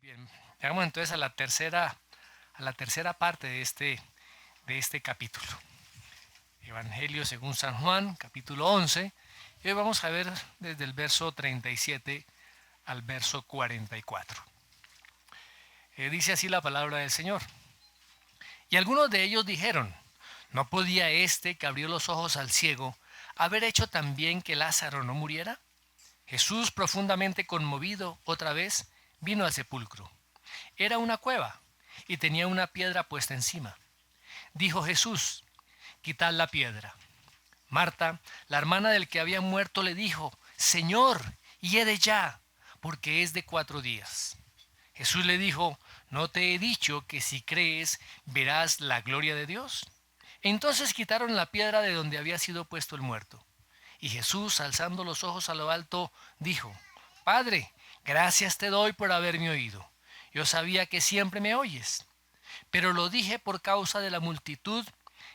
Bien, llegamos entonces a la tercera parte de este capítulo. Evangelio según San Juan, capítulo 11. Y hoy vamos a ver desde el verso 37 al verso 44. Dice así la palabra del Señor. Y algunos de ellos dijeron, ¿no podía este que abrió los ojos al ciego haber hecho también que Lázaro no muriera? Jesús, profundamente conmovido otra vez, vino al sepulcro. Era una cueva y tenía una piedra puesta encima. Dijo Jesús, quitad la piedra. Marta, la hermana del que había muerto, le dijo, Señor, hiede ya, porque es de 4 días. Jesús le dijo, ¿no te he dicho que si crees verás la gloria de Dios? Entonces quitaron la piedra de donde había sido puesto el muerto. Y Jesús, alzando los ojos a lo alto, dijo, Padre, gracias te doy por haberme oído. Yo sabía que siempre me oyes, pero lo dije por causa de la multitud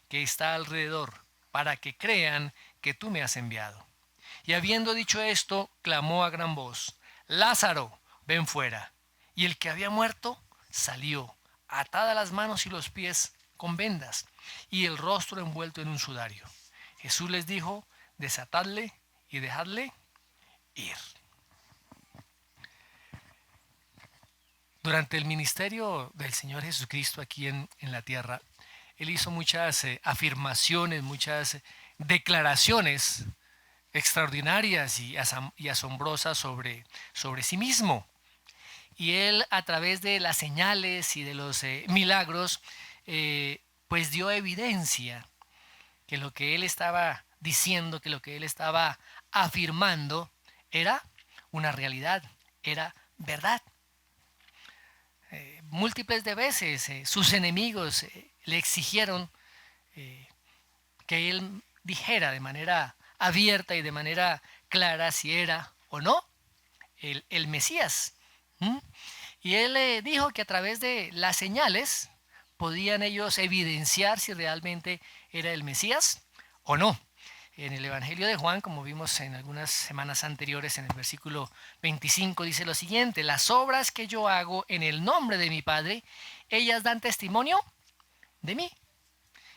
que está alrededor, para que crean que tú me has enviado. Y habiendo dicho esto, clamó a gran voz, Lázaro, ven fuera. Y el que había muerto salió, atada las manos y los pies con vendas, y el rostro envuelto en un sudario. Jesús les dijo, desatadle y dejadle ir. Durante el ministerio del Señor Jesucristo aquí en la tierra, Él hizo muchas afirmaciones, muchas declaraciones extraordinarias y asombrosas sobre sí mismo. Y Él, a través de las señales y de los milagros, pues dio evidencia que lo que Él estaba diciendo, que lo que Él estaba afirmando era una realidad, era verdad. Múltiples de veces sus enemigos le exigieron que él dijera de manera abierta y de manera clara si era o no el Mesías. ¿Mm? Y él dijo que a través de las señales podían ellos evidenciar si realmente era el Mesías o no. En el Evangelio de Juan, como vimos en algunas semanas anteriores, en el versículo 25 dice lo siguiente, las obras que yo hago en el nombre de mi Padre, ellas dan testimonio de mí.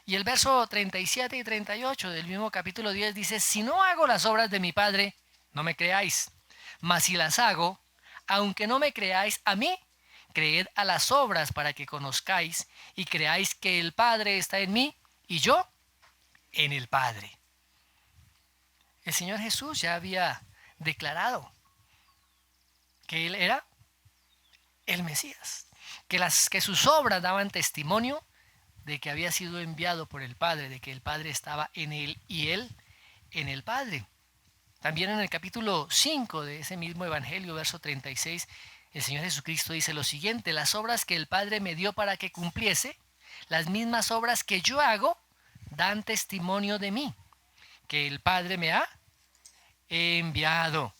Y el verso 37 y 38 del mismo capítulo 10 dice, si no hago las obras de mi Padre, no me creáis, mas si las hago, aunque no me creáis a mí, creed a las obras para que conozcáis y creáis que el Padre está en mí y yo en el Padre. El Señor Jesús ya había declarado que Él era el Mesías, que sus obras daban testimonio de que había sido enviado por el Padre, de que el Padre estaba en Él y Él en el Padre. También en el capítulo 5 de ese mismo Evangelio, verso 36, el Señor Jesucristo dice lo siguiente, las obras que el Padre me dio para que cumpliese, las mismas obras que yo hago, dan testimonio de mí, que el Padre me ha enviado. O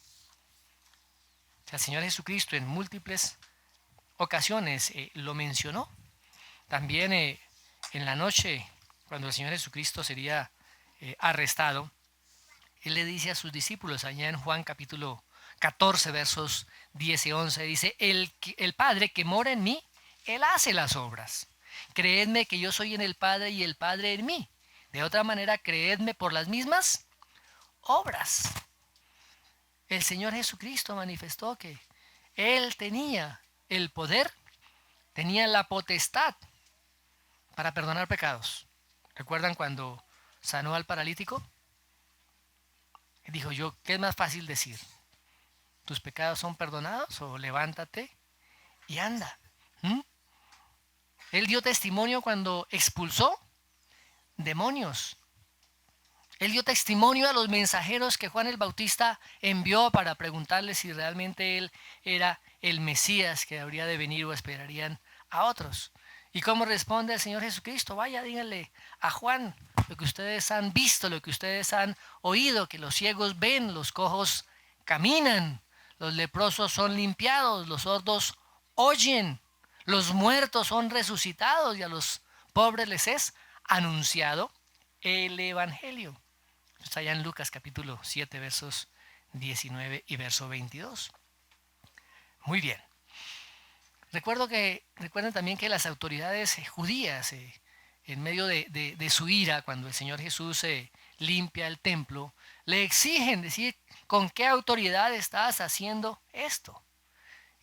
sea, el Señor Jesucristo en múltiples ocasiones lo mencionó. También en la noche, cuando el Señor Jesucristo sería arrestado, Él le dice a sus discípulos, allá en Juan capítulo 14, versos 10 y 11, dice, el Padre que mora en mí, Él hace las obras. Creedme que yo soy en el Padre y el Padre en mí. De otra manera, creedme por las mismas obras. El Señor Jesucristo manifestó que Él tenía el poder, tenía la potestad para perdonar pecados. ¿Recuerdan cuando sanó al paralítico? Dijo yo, ¿qué es más fácil decir? ¿Tus pecados son perdonados? O levántate y anda. Él dio testimonio cuando expulsó demonios. Él dio testimonio a los mensajeros que Juan el Bautista envió para preguntarle si realmente él era el Mesías que habría de venir o esperarían a otros. ¿Y cómo responde el Señor Jesucristo? Vaya, díganle a Juan lo que ustedes han visto, lo que ustedes han oído, que los ciegos ven, los cojos caminan, los leprosos son limpiados, los sordos oyen, los muertos son resucitados y a los pobres les es anunciado el Evangelio. Está allá en Lucas capítulo 7, versos 19 y verso 22. Muy bien. Recuerden también que las autoridades judías, en medio de su ira, cuando el Señor Jesús limpia el templo, le exigen decir, ¿con qué autoridad estás haciendo esto?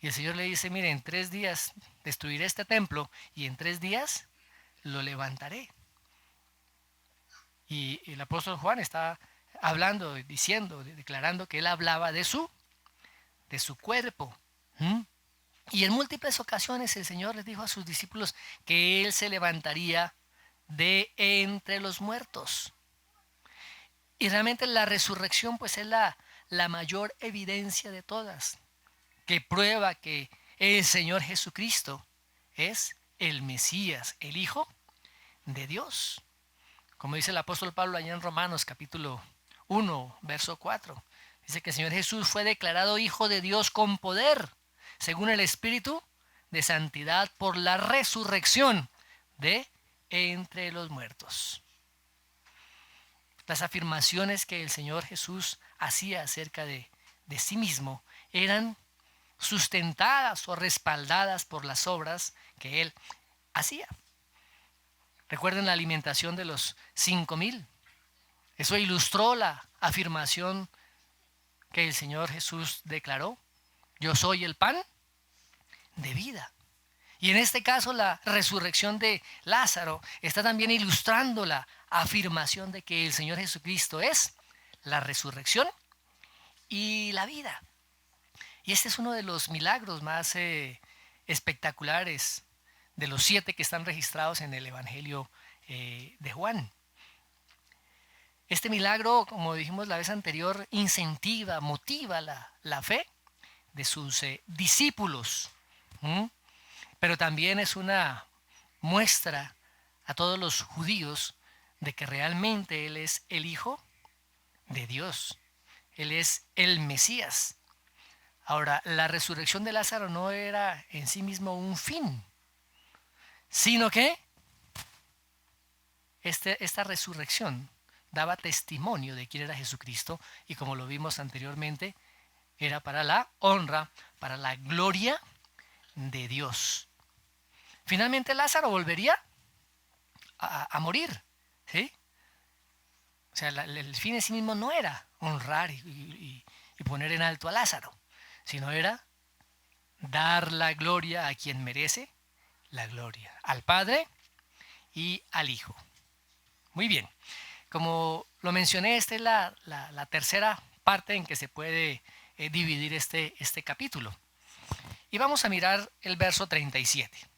Y el Señor le dice, mire, en 3 días destruiré este templo y en 3 días lo levantaré. Y el apóstol Juan está hablando, diciendo, declarando que él hablaba de su cuerpo. ¿Mm? Y en múltiples ocasiones el Señor les dijo a sus discípulos que Él se levantaría de entre los muertos. Y realmente la resurrección pues es la mayor evidencia de todas, que prueba que el Señor Jesucristo es el Mesías, el Hijo de Dios. Como dice el apóstol Pablo allá en Romanos capítulo 1, verso 4. Dice que el Señor Jesús fue declarado Hijo de Dios con poder, según el Espíritu de santidad por la resurrección de entre los muertos. Las afirmaciones que el Señor Jesús hacía acerca de sí mismo eran sustentadas o respaldadas por las obras que Él hacía. Recuerden la alimentación de los 5,000. Eso ilustró la afirmación que el Señor Jesús declaró. Yo soy el pan de vida. Y en este caso la resurrección de Lázaro está también ilustrando la afirmación de que el Señor Jesucristo es la resurrección y la vida. Y este es uno de los milagros más espectaculares de los 7 que están registrados en el Evangelio de Juan. Este milagro, como dijimos la vez anterior, incentiva, motiva la fe de sus discípulos. Pero también es una muestra a todos los judíos de que realmente Él es el Hijo de Dios. Él es el Mesías. Ahora, la resurrección de Lázaro no era en sí mismo un fin, sino que esta resurrección daba testimonio de quién era Jesucristo y, como lo vimos anteriormente, era para la honra, para la gloria de Dios. Finalmente Lázaro volvería a morir, ¿sí? O sea, el fin en sí mismo no era honrar y poner en alto a Lázaro, sino era dar la gloria a quien merece la gloria, al Padre y al Hijo. Muy bien, como lo mencioné, esta es la tercera parte en que se puede dividir este capítulo. Y vamos a mirar el verso 37.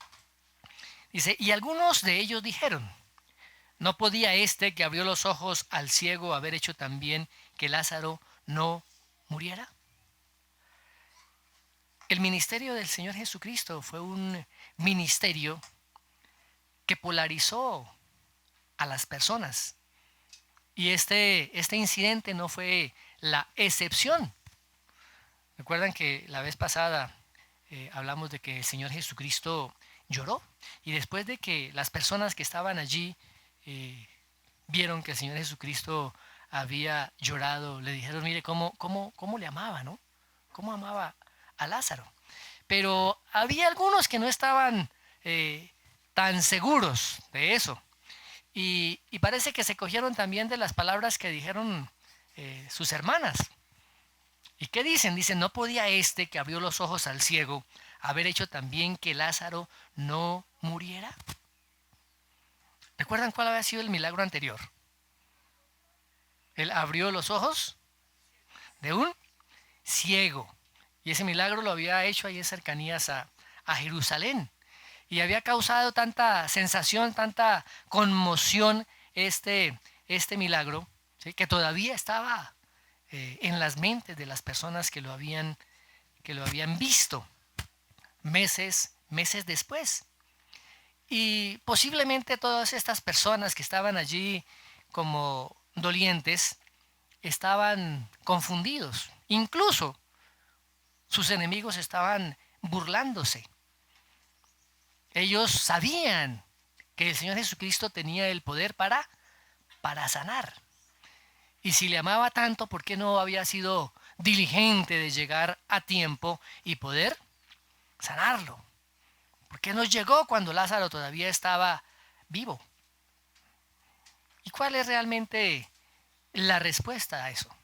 Dice, y algunos de ellos dijeron, ¿no podía este que abrió los ojos al ciego haber hecho también que Lázaro no muriera? El ministerio del Señor Jesucristo fue un ministerio que polarizó a las personas. Y este incidente no fue la excepción. Recuerdan que la vez pasada hablamos de que el Señor Jesucristo lloró. Y después de que las personas que estaban allí vieron que el Señor Jesucristo había llorado, le dijeron, mire, cómo le amaba, ¿no? Cómo amaba a Lázaro. Pero había algunos que no estaban tan seguros de eso. Y parece que se cogieron también de las palabras que dijeron sus hermanas. ¿Y qué dicen? Dicen, ¿no podía este que abrió los ojos al ciego haber hecho también que Lázaro no muriera? ¿Recuerdan cuál había sido el milagro anterior? Él abrió los ojos de un ciego. Y ese milagro lo había hecho ahí en cercanías a Jerusalén. Y había causado tanta sensación, tanta conmoción este milagro, ¿sí? Que todavía estaba en las mentes de las personas que lo habían visto meses después. Y posiblemente todas estas personas que estaban allí como dolientes estaban confundidos. Incluso sus enemigos estaban burlándose. Ellos sabían que el Señor Jesucristo tenía el poder para sanar. Y si le amaba tanto, ¿por qué no había sido diligente de llegar a tiempo y poder sanarlo? ¿Por qué nos llegó cuando Lázaro todavía estaba vivo? ¿Y cuál es realmente la respuesta a eso?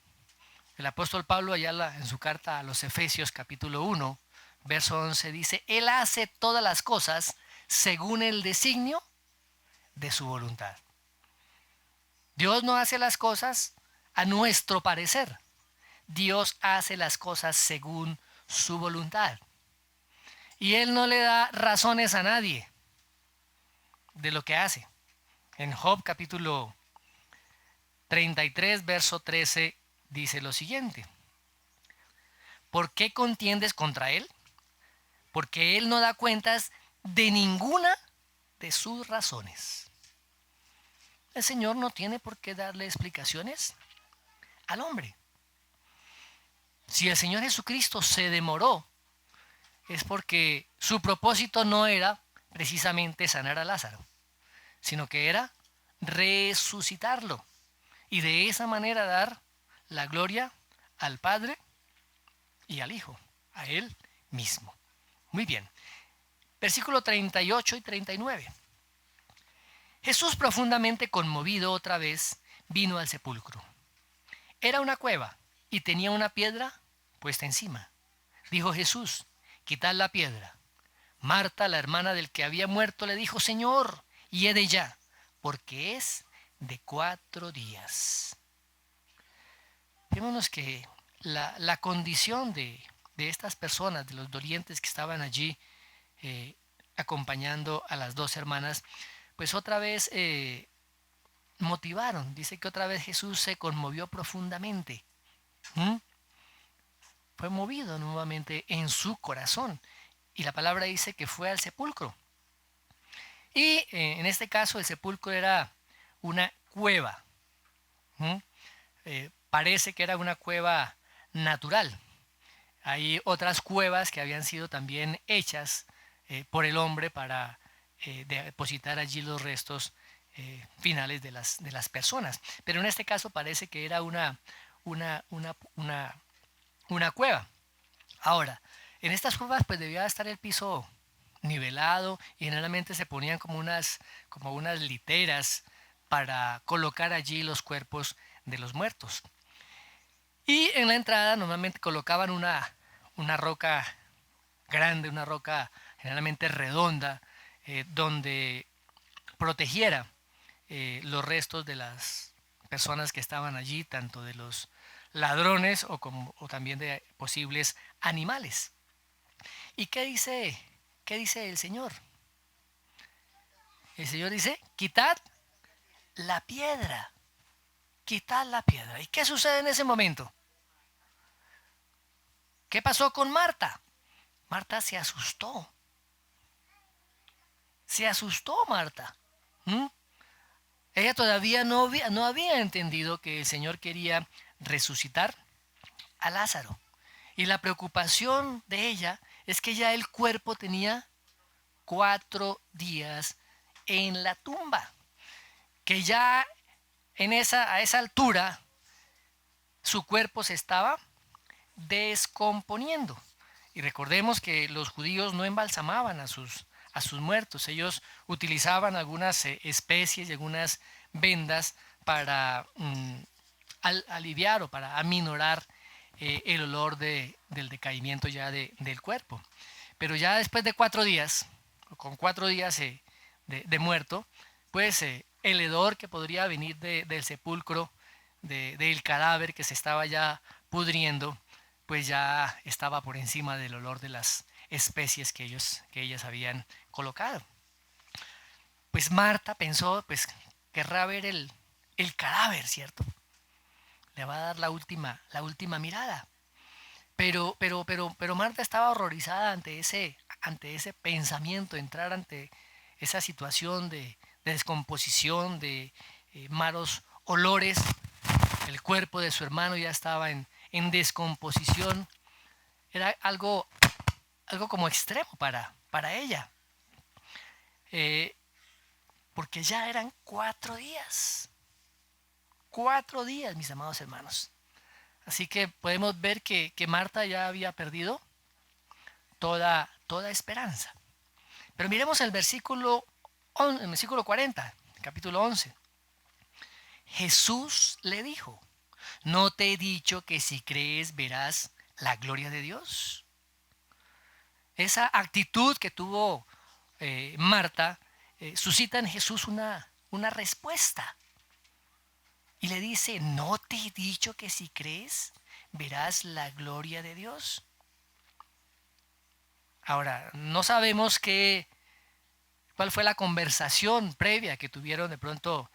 El apóstol Pablo allá en su carta a los Efesios capítulo 1, verso 11 dice, Él hace todas las cosas según el designio de su voluntad. Dios no hace las cosas a nuestro parecer. Dios hace las cosas según su voluntad. Y Él no le da razones a nadie de lo que hace. En Job capítulo 33, verso 13, dice lo siguiente. ¿Por qué contiendes contra Él? Porque Él no da cuentas de ninguna de sus razones. El Señor no tiene por qué darle explicaciones al hombre. Si el Señor Jesucristo se demoró, es porque su propósito no era precisamente sanar a Lázaro, sino que era resucitarlo y de esa manera dar la gloria al Padre y al Hijo, a Él mismo. Muy bien. Versículo 38 y 39. Jesús, profundamente conmovido otra vez, vino al sepulcro. Era una cueva y tenía una piedra puesta encima. Dijo Jesús, quitad la piedra. Marta, la hermana del que había muerto, le dijo, Señor, hiede ya, porque es de 4 días. Fíjense que la condición de estas personas, de los dolientes que estaban allí acompañando a las 2 hermanas, pues otra vez motivaron. Dice que otra vez Jesús se conmovió profundamente. Fue movido nuevamente en su corazón. Y la palabra dice que fue al sepulcro. Y en este caso el sepulcro era una cueva. Parece que era una cueva natural. Hay otras cuevas que habían sido también hechas por el hombre para depositar allí los restos finales de las personas. Pero en este caso parece que era una cueva. Ahora, en estas cuevas pues debía estar el piso nivelado y generalmente se ponían como unas literas para colocar allí los cuerpos de los muertos. Y en la entrada normalmente colocaban una roca grande, una roca generalmente redonda, donde protegiera los restos de las personas que estaban allí, tanto de los ladrones o también de posibles animales. ¿Y qué dice el Señor? El Señor dice, quitad la piedra. Quitad la piedra. ¿Y qué sucede en ese momento? ¿Qué pasó con Marta? Marta se asustó. Se asustó Marta. Ella todavía no había entendido que el Señor quería resucitar a Lázaro. Y la preocupación de ella es que ya el cuerpo tenía 4 días en la tumba. Que ya a esa altura su cuerpo se estaba descomponiendo. Y recordemos que los judíos no embalsamaban a sus muertos. Ellos utilizaban algunas especies y algunas vendas para aliviar o para aminorar el olor del decaimiento ya del cuerpo. Pero ya después de 4 días, con 4 días de muerto, pues el hedor que podría venir del sepulcro, del cadáver que se estaba ya pudriendo, pues ya estaba por encima del olor de las especies que ellas habían colocado. Pues Marta pensó, pues querrá ver el cadáver, ¿cierto? Le va a dar la última mirada. Pero Marta estaba horrorizada ante ese pensamiento, entrar ante esa situación de descomposición, de malos olores. El cuerpo de su hermano ya estaba en descomposición. Era algo como extremo para ella. Porque ya eran 4 días. 4 días, mis amados hermanos. Así que podemos ver que Marta ya había perdido toda esperanza. Pero miremos el versículo 40, capítulo 11. Jesús le dijo, ¿no te he dicho que si crees verás la gloria de Dios? Esa actitud que tuvo Marta suscita en Jesús una respuesta. Y le dice, ¿no te he dicho que si crees verás la gloria de Dios? Ahora, no sabemos cuál fue la conversación previa que tuvieron de pronto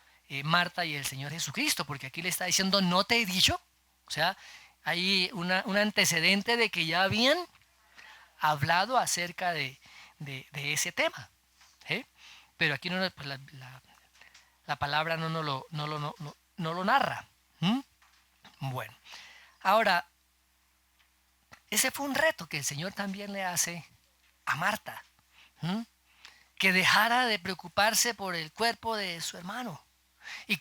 Marta y el Señor Jesucristo, porque aquí le está diciendo, ¿no te he dicho? O sea, hay un antecedente de que ya habían hablado acerca de ese tema. ¿Sí? Pero aquí no, pues la palabra no lo narra. ¿Mm? Bueno, ahora, ese fue un reto que el Señor también le hace a Marta. ¿Mm? Que dejara de preocuparse por el cuerpo de su hermano y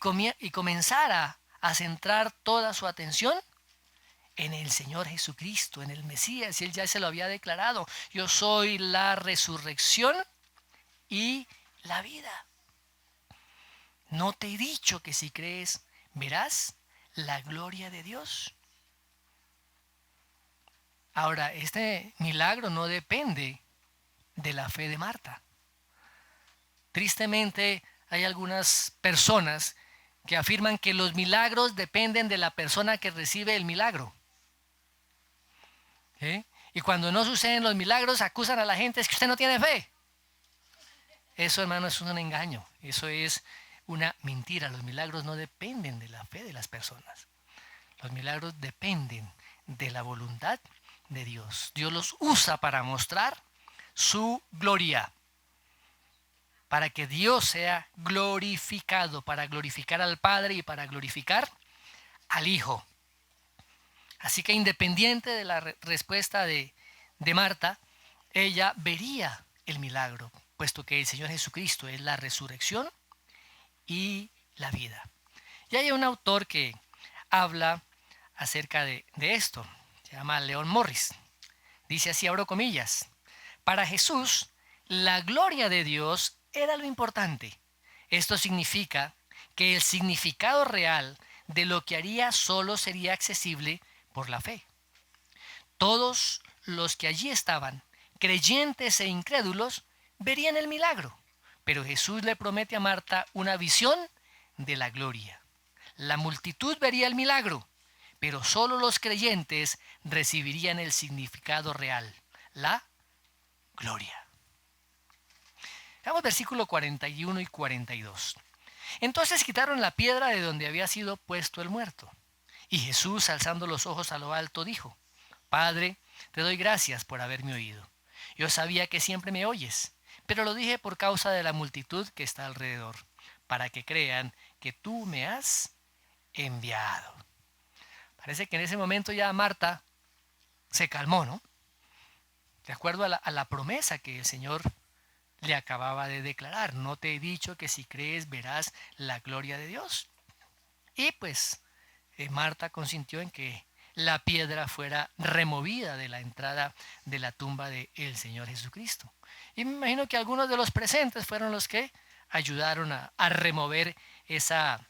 comenzara a centrar toda su atención en el Señor Jesucristo, en el Mesías. Y él ya se lo había declarado: yo soy la resurrección y la vida. ¿No te he dicho que si crees verás la gloria de Dios? Ahora, este milagro no depende de la fe de Marta. Tristemente, hay algunas personas que afirman que los milagros dependen de la persona que recibe el milagro. ¿Sí? Y cuando no suceden los milagros, acusan a la gente: es que usted no tiene fe. Eso, hermano, es un engaño. Eso es una mentira. Los milagros no dependen de la fe de las personas. Los milagros dependen de la voluntad de Dios. Dios los usa para mostrar su gloria, para que Dios sea glorificado, para glorificar al Padre y para glorificar al Hijo. Así que, independiente de la respuesta de Marta, ella vería el milagro, puesto que el Señor Jesucristo es la resurrección y la vida. Y hay un autor que habla acerca de esto, se llama Leon Morris. Dice así, abro comillas: para Jesús, la gloria de Dios era lo importante. Esto significa que el significado real de lo que haría solo sería accesible por la fe. Todos los que allí estaban, creyentes e incrédulos, verían el milagro, pero Jesús le promete a Marta una visión de la gloria. La multitud vería el milagro, pero solo los creyentes recibirían el significado real, la gloria. Veamos versículo 41 y 42. Entonces quitaron la piedra de donde había sido puesto el muerto. Y Jesús, alzando los ojos a lo alto, dijo: Padre, te doy gracias por haberme oído. Yo sabía que siempre me oyes, pero lo dije por causa de la multitud que está alrededor, para que crean que tú me has enviado. Parece que en ese momento ya Marta se calmó, ¿no? De acuerdo a la promesa que el Señor le acababa de declarar: no te he dicho que si crees verás la gloria de Dios. Y pues Marta consintió en que la piedra fuera removida de la entrada de la tumba del Señor Jesucristo. Y me imagino que algunos de los presentes fueron los que ayudaron a remover esa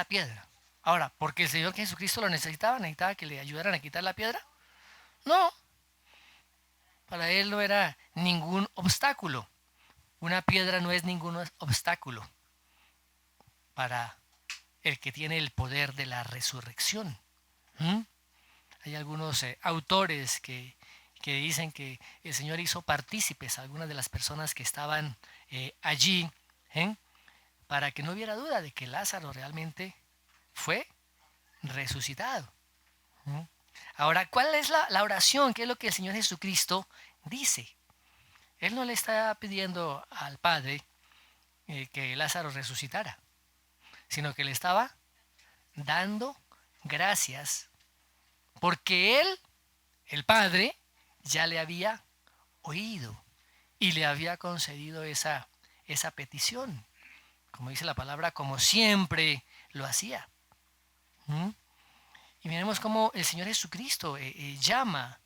piedra. Ahora, ¿porque el Señor Jesucristo lo necesitaba? ¿Necesitaba que le ayudaran a quitar la piedra? No, para él no era ningún obstáculo. Una piedra no es ningún obstáculo para el que tiene el poder de la resurrección. ¿Mm? Hay algunos autores que dicen que el Señor hizo partícipes a algunas de las personas que estaban allí, para que no hubiera duda de que Lázaro realmente fue resucitado. ¿Mm? Ahora, ¿cuál es la oración? ¿Qué es lo que el Señor Jesucristo dice? Él no le está pidiendo al Padre que Lázaro resucitara, sino que le estaba dando gracias porque él, el Padre, ya le había oído y le había concedido esa petición. Como dice la palabra, como siempre lo hacía. ¿Mm? Y miremos cómo el Señor Jesucristo llama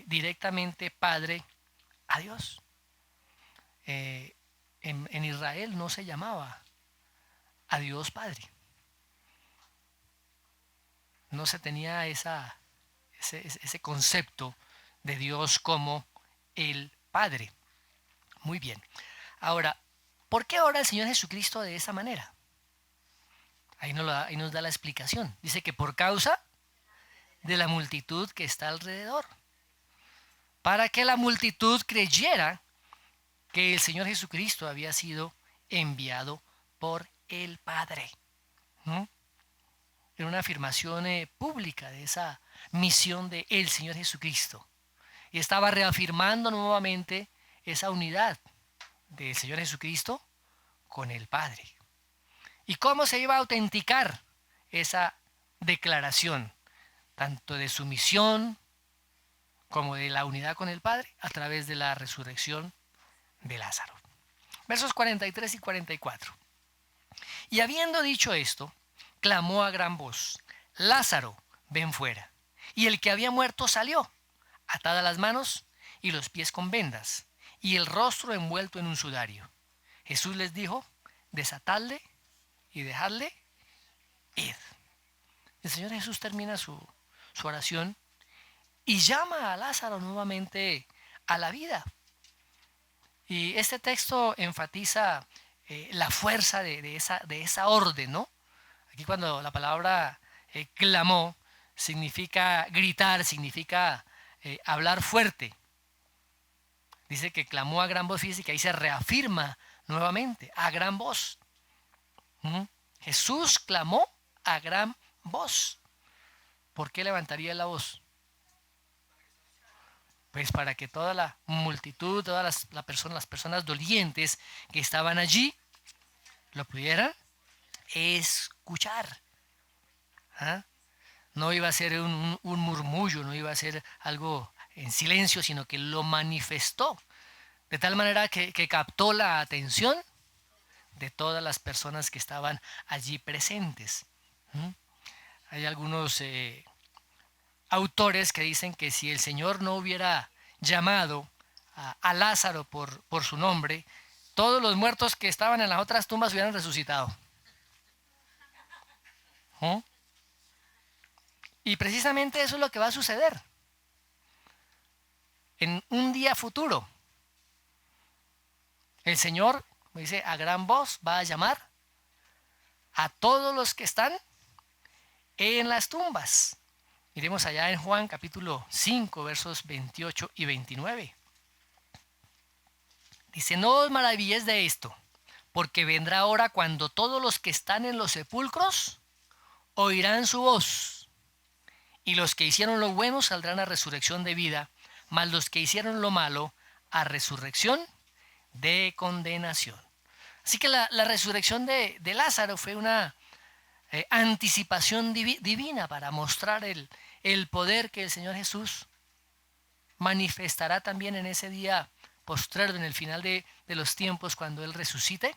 directamente Padre a Dios. en Israel no se llamaba a Dios Padre. No se tenía ese concepto de Dios como el Padre. Muy bien. Ahora, ¿por qué ora el Señor Jesucristo de esa manera? Ahí nos da la explicación. Dice que por causa de la multitud que está alrededor. Para que la multitud creyera que el Señor Jesucristo había sido enviado por el Padre. ¿No? Era una afirmación pública de esa misión de el Señor Jesucristo. Y estaba reafirmando nuevamente esa unidad del Señor Jesucristo con el Padre. ¿Y cómo se iba a autenticar esa declaración, tanto de su misión como de la unidad con el Padre? A través de la resurrección de Lázaro. Versos 43 y 44. Y habiendo dicho esto, clamó a gran voz: Lázaro, ven fuera. Y el que había muerto salió, atadas las manos y los pies con vendas, y el rostro envuelto en un sudario. Jesús les dijo: desatadle y dejadle ir. El Señor Jesús termina su oración y llama a Lázaro nuevamente a la vida. Y este texto enfatiza la fuerza de esa orden, ¿no? Aquí cuando la palabra clamó significa gritar, significa hablar fuerte. Dice que clamó a gran voz, física, que ahí se reafirma nuevamente, a gran voz. Jesús clamó a gran voz. ¿Por qué levantaría la voz? Pues para que toda la multitud, todas las personas dolientes que estaban allí, lo pudieran escuchar. ¿Ah? No iba a ser un murmullo, no iba a ser algo en silencio, sino que lo manifestó. De tal manera que captó la atención de todas las personas que estaban allí presentes. Hay algunos autores que dicen que si el Señor no hubiera llamado a Lázaro por su nombre, todos los muertos que estaban en las otras tumbas hubieran resucitado. Y precisamente eso es lo que va a suceder en un día futuro. El Señor, como dice, a gran voz va a llamar a todos los que están en las tumbas. Miremos allá en Juan capítulo 5, versos 28 y 29. Dice: no os maravilléis de esto, porque vendrá hora cuando todos los que están en los sepulcros oirán su voz, y los que hicieron lo bueno saldrán a resurrección de vida, mas los que hicieron lo malo a resurrección de condenación. Así que la resurrección de Lázaro fue una anticipación divina para mostrar el poder que el Señor Jesús manifestará también en ese día postrero, en el final de los tiempos, cuando Él resucite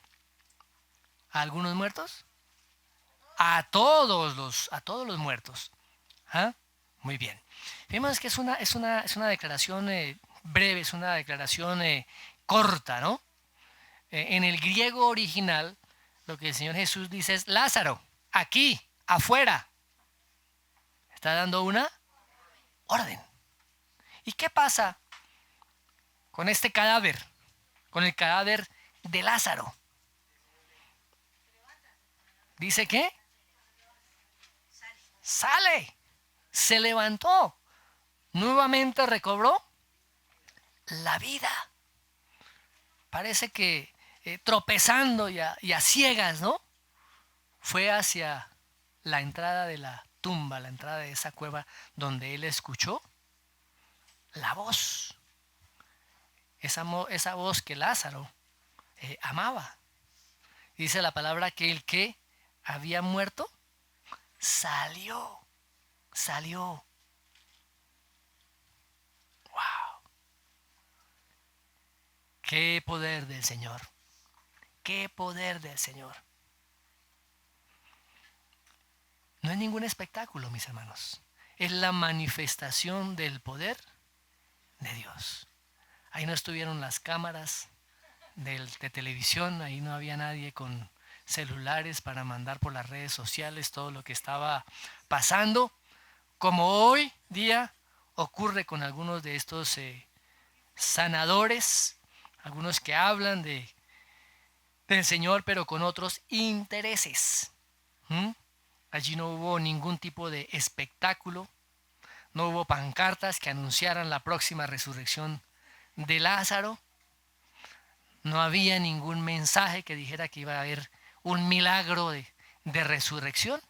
a algunos muertos, a todos los muertos. ¿Ah? Muy bien. Vemos que es una declaración breve, es una declaración corta, ¿no? En el griego original, lo que el Señor Jesús dice es: Lázaro, aquí, afuera. Está dando una orden. ¿Y qué pasa con este cadáver? Con el cadáver de Lázaro. Dice que sale, se levantó, nuevamente recobró la vida. Parece que tropezando y a ciegas, ¿no? Fue hacia la entrada de la tumba, la entrada de esa cueva, donde él escuchó la voz. Esa voz que Lázaro amaba. Dice la palabra que el que había muerto salió. ¡Wow! ¡Qué poder del Señor! ¡Qué poder del Señor! No es ningún espectáculo, mis hermanos. Es la manifestación del poder de Dios. Ahí no estuvieron las cámaras, de televisión, ahí no había nadie con celulares para mandar por las redes sociales todo lo que estaba pasando, como hoy día ocurre con algunos de estos sanadores, algunos que hablan del Señor pero con otros intereses. ¿Mm? Allí no hubo ningún tipo de espectáculo, no hubo pancartas que anunciaran la próxima resurrección de Lázaro, no había ningún mensaje que dijera que iba a haber un milagro de resurrección.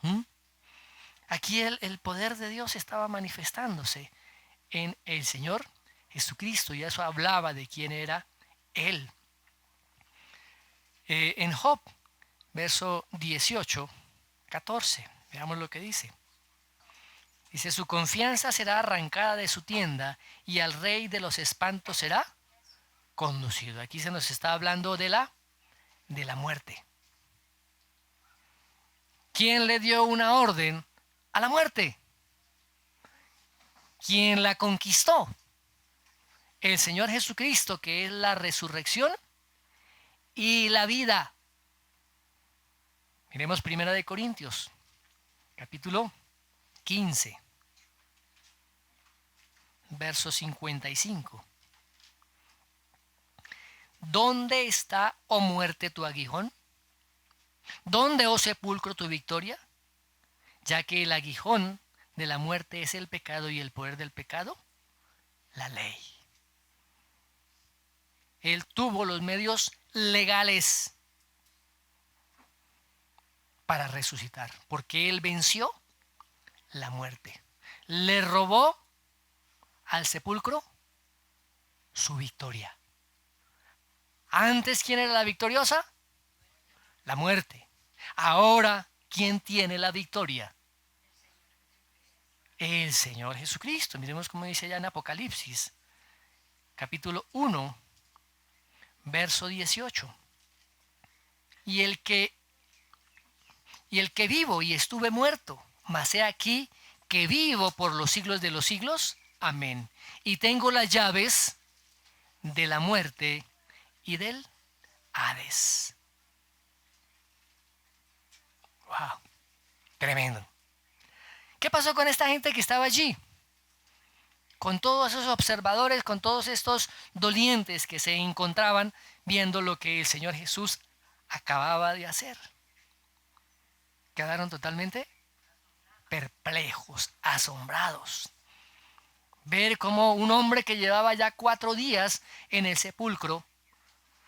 ¿Mm? Aquí el poder de Dios estaba manifestándose en el Señor Jesucristo, y eso hablaba de quién era Él. En Job, verso 18, 14, veamos lo que dice. Dice, su confianza será arrancada de su tienda y al rey de los espantos será conducido. Aquí se nos está hablando de la muerte. ¿Quién le dio una orden a la muerte? ¿Quién la conquistó? El Señor Jesucristo, que es la resurrección y la vida. Miremos 1 Corintios, capítulo 15, verso 55. ¿Dónde está, oh muerte, tu aguijón? ¿Dónde, oh sepulcro, tu victoria? Ya que el aguijón de la muerte es el pecado y el poder del pecado, la ley. Él tuvo los medios legales para resucitar, porque Él venció la muerte. Le robó al sepulcro su victoria. Antes, ¿quién era la victoriosa? La muerte. Ahora, ¿quién tiene la victoria? El Señor Jesucristo. Miremos cómo dice allá en Apocalipsis, capítulo 1, verso 18. Y el que vivo y estuve muerto, mas he aquí que vivo por los siglos de los siglos. Amén. Y tengo las llaves de la muerte y del Hades. Wow, tremendo. ¿Qué pasó con esta gente que estaba allí? Con todos esos observadores, con todos estos dolientes que se encontraban viendo lo que el Señor Jesús acababa de hacer. Quedaron totalmente perplejos, asombrados. Ver cómo un hombre que llevaba ya 4 días en el sepulcro,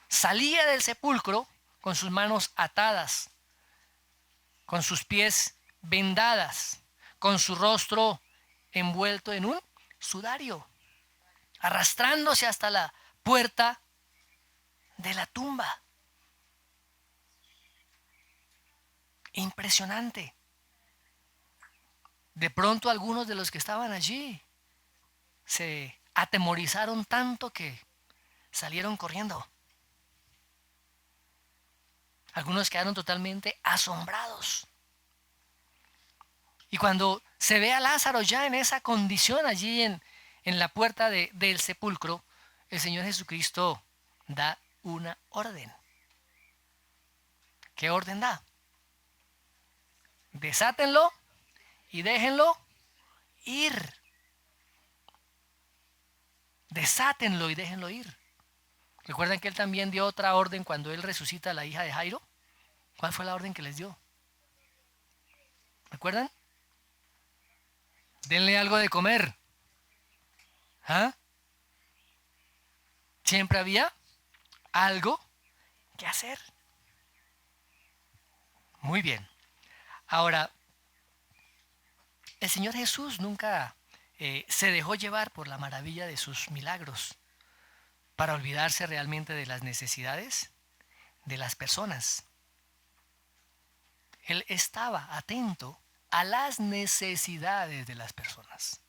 salía del sepulcro con sus manos atadas, con sus pies vendadas, con su rostro envuelto en un sudario, arrastrándose hasta la puerta de la tumba. Impresionante. De pronto algunos de los que estaban allí se atemorizaron tanto que salieron corriendo. Algunos quedaron totalmente asombrados. Y cuando se ve a Lázaro ya en esa condición allí en la puerta del sepulcro, el Señor Jesucristo da una orden. ¿Qué orden da? Desátenlo y déjenlo ir. Desátenlo y déjenlo ir. ¿Recuerdan que Él también dio otra orden cuando Él resucita a la hija de Jairo? ¿Cuál fue la orden que les dio? ¿Recuerdan? Denle algo de comer. ¿Ah? Siempre había algo que hacer. Muy bien. Ahora, el Señor Jesús nunca se dejó llevar por la maravilla de sus milagros para olvidarse realmente de las necesidades de las personas. Él estaba atento a las necesidades de las personas.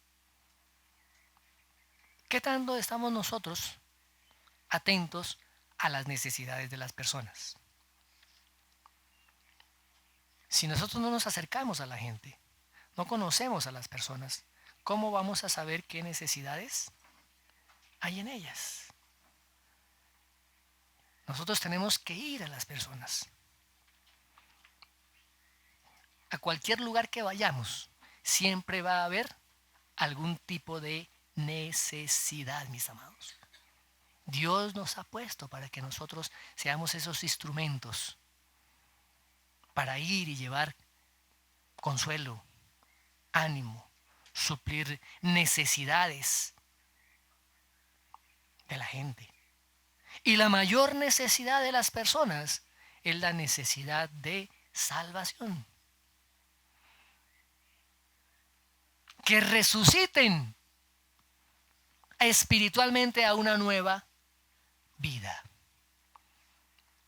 ¿Qué tanto estamos nosotros atentos a las necesidades de las personas? Si nosotros no nos acercamos a la gente, no conocemos a las personas, ¿cómo vamos a saber qué necesidades hay en ellas? Nosotros tenemos que ir a las personas. A cualquier lugar que vayamos, siempre va a haber algún tipo de necesidad, mis amados. Dios nos ha puesto para que nosotros seamos esos instrumentos para ir y llevar consuelo, ánimo, suplir necesidades de la gente. Y la mayor necesidad de las personas es la necesidad de salvación. Que resuciten espiritualmente a una nueva vida.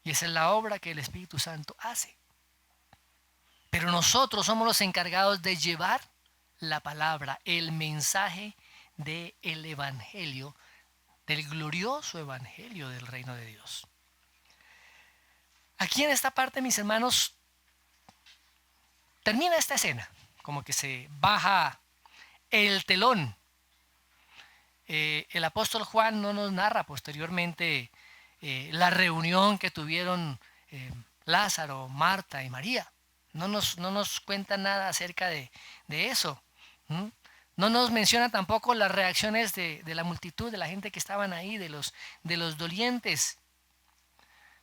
Y esa es la obra que el Espíritu Santo hace. Pero nosotros somos los encargados de llevar la palabra, el mensaje del Evangelio, del glorioso Evangelio del reino de Dios. Aquí en esta parte, mis hermanos, termina esta escena, como que se baja el telón. El apóstol Juan no nos narra posteriormente la reunión que tuvieron Lázaro, Marta y María. No nos cuenta nada acerca de eso. No nos menciona tampoco las reacciones de la multitud, de la gente que estaban ahí, de los dolientes.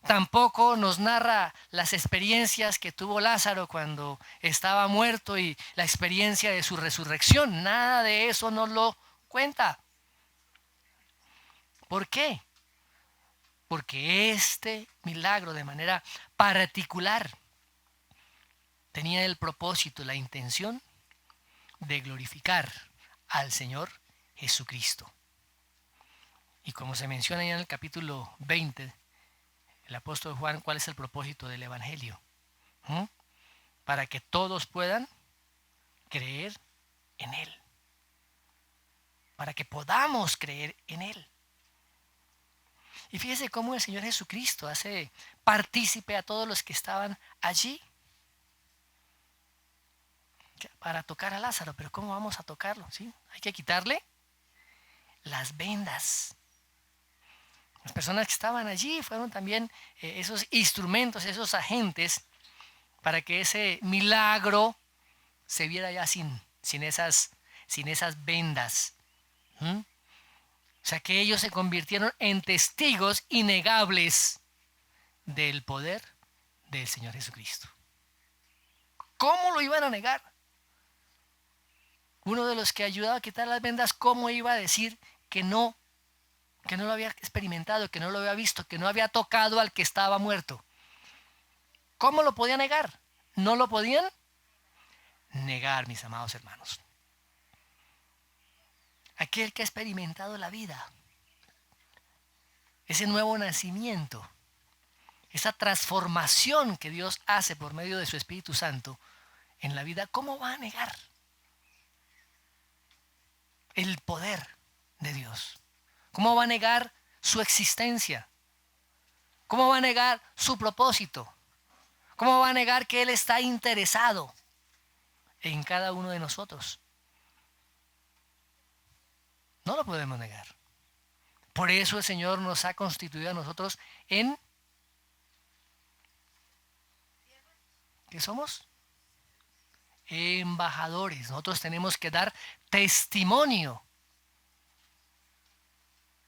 Tampoco nos narra las experiencias que tuvo Lázaro cuando estaba muerto y la experiencia de su resurrección. Nada de eso nos lo cuenta. ¿Por qué? Porque este milagro de manera particular tenía el propósito, la intención de glorificar al Señor Jesucristo. Y como se menciona ya en el capítulo 20, el apóstol Juan, ¿cuál es el propósito del Evangelio? Para que todos puedan creer en Él. Para que podamos creer en Él. Y fíjese cómo el Señor Jesucristo hace partícipe a todos los que estaban allí para tocar a Lázaro. Pero ¿cómo vamos a tocarlo? ¿Sí? Hay que quitarle las vendas. Las personas que estaban allí fueron también esos instrumentos, esos agentes para que ese milagro se viera ya sin esas vendas. O sea que ellos se convirtieron en testigos innegables del poder del Señor Jesucristo. ¿Cómo lo iban a negar? Uno de los que ayudaba a quitar las vendas, ¿cómo iba a decir que no lo había experimentado, que no lo había visto, que no había tocado al que estaba muerto? ¿Cómo lo podía negar? No lo podían negar, mis amados hermanos. Aquel que ha experimentado la vida, ese nuevo nacimiento, esa transformación que Dios hace por medio de su Espíritu Santo en la vida, ¿cómo va a negar el poder de Dios? ¿Cómo va a negar su existencia? ¿Cómo va a negar su propósito? ¿Cómo va a negar que Él está interesado en cada uno de nosotros? No lo podemos negar. Por eso el Señor nos ha constituido a nosotros en... ¿Qué somos? Embajadores. Nosotros tenemos que dar testimonio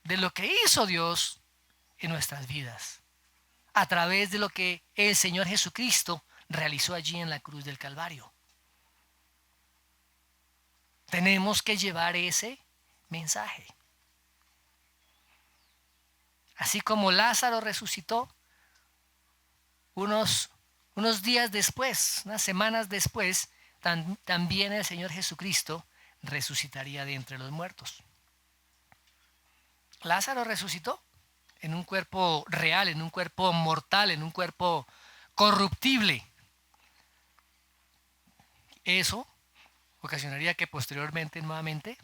de lo que hizo Dios en nuestras vidas, a través de lo que el Señor Jesucristo realizó allí en la cruz del Calvario. Tenemos que llevar ese mensaje. Así como Lázaro resucitó, unos días después, unas semanas después, también el Señor Jesucristo resucitaría de entre los muertos. Lázaro resucitó en un cuerpo real, en un cuerpo mortal, en un cuerpo corruptible. Eso ocasionaría que posteriormente nuevamente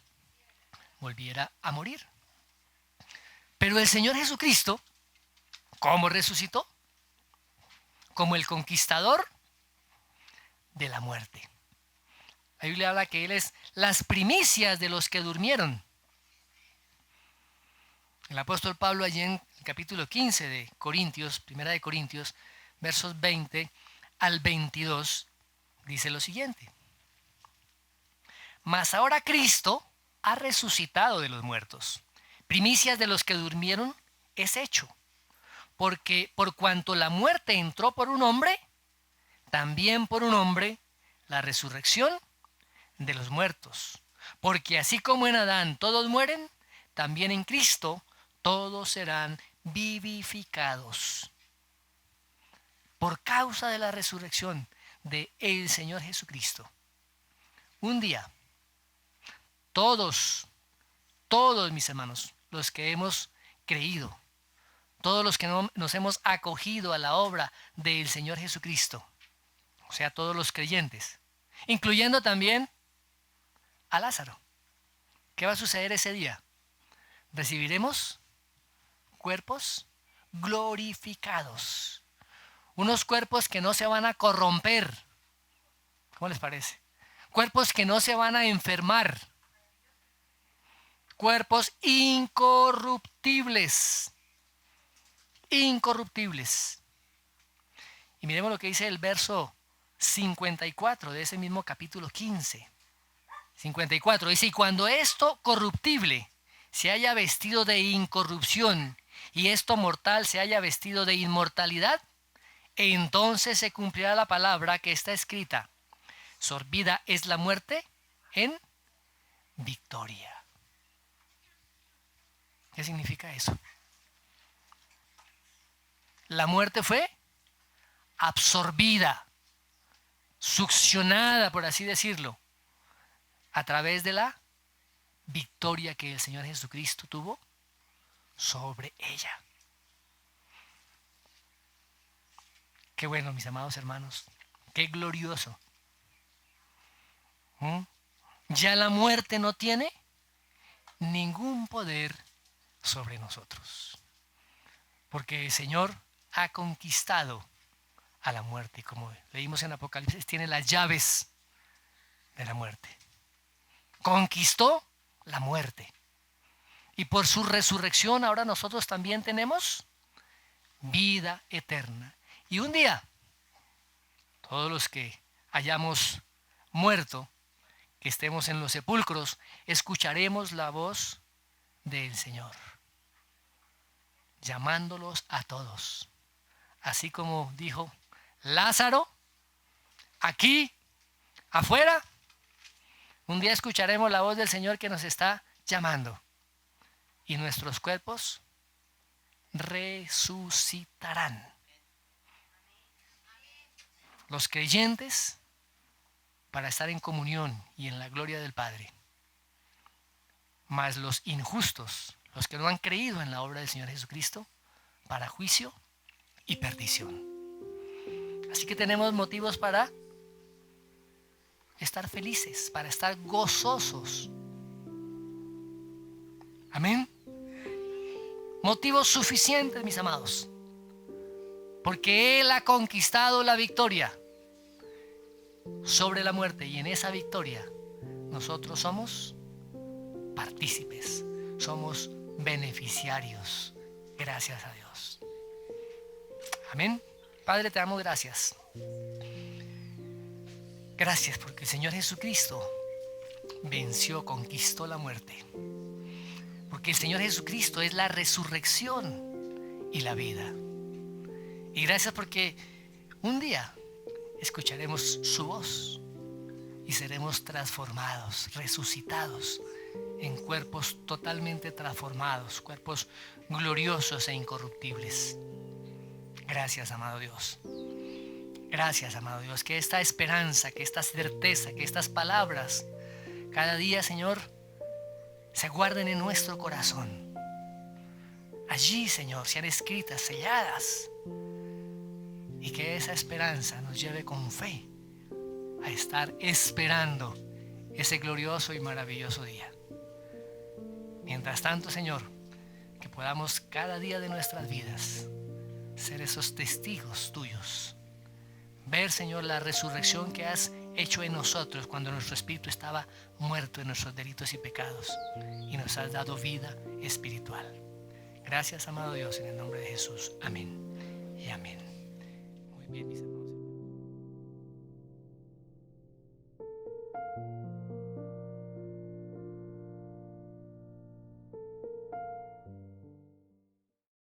volviera a morir. Pero el Señor Jesucristo, ¿cómo resucitó? Como el conquistador de la muerte. La Biblia habla que Él es las primicias de los que durmieron. El apóstol Pablo allí en el capítulo 15 de Corintios, primera de Corintios, versos 20 al 22, dice lo siguiente. Mas ahora Cristo ha resucitado de los muertos. Primicias de los que durmieron es hecho. Porque por cuanto la muerte entró por un hombre, también por un hombre la resurrección de los muertos. Porque así como en Adán todos mueren, también en Cristo todos serán vivificados. Por causa de la resurrección de el Señor Jesucristo. Un día, todos mis hermanos, los que hemos creído, todos los que nos hemos acogido a la obra del Señor Jesucristo, o sea, todos los creyentes, incluyendo también a Lázaro. ¿Qué va a suceder ese día? Recibiremos cuerpos glorificados, unos cuerpos que no se van a corromper. ¿Cómo les parece? Cuerpos que no se van a enfermar, cuerpos incorruptibles. Incorruptibles. Y miremos lo que dice el verso 54 de ese mismo capítulo 15. 54 dice: y cuando esto corruptible se haya vestido de incorrupción y esto mortal se haya vestido de inmortalidad, entonces se cumplirá la palabra que está escrita: sorbida es la muerte en victoria. ¿Qué significa eso? La muerte fue absorbida, succionada, por así decirlo, a través de la victoria que el Señor Jesucristo tuvo sobre ella. Qué bueno, mis amados hermanos, qué glorioso. Ya la muerte no tiene ningún poder sobre nosotros, porque el Señor ha conquistado a la muerte, como leímos en Apocalipsis, tiene las llaves de la muerte. Conquistó la muerte. Y por su resurrección ahora nosotros también tenemos vida eterna. Y un día, todos los que hayamos muerto, que estemos en los sepulcros, escucharemos la voz del Señor, llamándolos a todos. Así como dijo Lázaro, aquí, afuera, un día escucharemos la voz del Señor que nos está llamando. Y nuestros cuerpos resucitarán. Los creyentes para estar en comunión y en la gloria del Padre. Mas los injustos, los que no han creído en la obra del Señor Jesucristo, para juicio y perdición. Así que tenemos motivos para estar felices, para estar gozosos. Amén. Motivos suficientes, mis amados, porque Él ha conquistado la victoria sobre la muerte, y en esa victoria nosotros somos partícipes, somos beneficiarios, gracias a Dios. Amén. Padre, te damos gracias. Gracias porque el Señor Jesucristo venció, conquistó la muerte. Porque el Señor Jesucristo es la resurrección y la vida. Y gracias porque un día escucharemos su voz y seremos transformados, resucitados en cuerpos totalmente transformados, cuerpos gloriosos e incorruptibles. Gracias, amado Dios. Gracias, amado Dios, que esta esperanza, que esta certeza, que estas palabras cada día, Señor, se guarden en nuestro corazón. Allí, Señor, sean escritas, selladas, y que esa esperanza nos lleve con fe a estar esperando ese glorioso y maravilloso día. Mientras tanto, Señor, que podamos cada día de nuestras vidas ser esos testigos tuyos. Ver, Señor, la resurrección que has hecho en nosotros cuando nuestro espíritu estaba muerto en nuestros delitos y pecados, y nos has dado vida espiritual. Gracias, amado Dios, en el nombre de Jesús. Amén y amén. Muy bien, mis hermanos.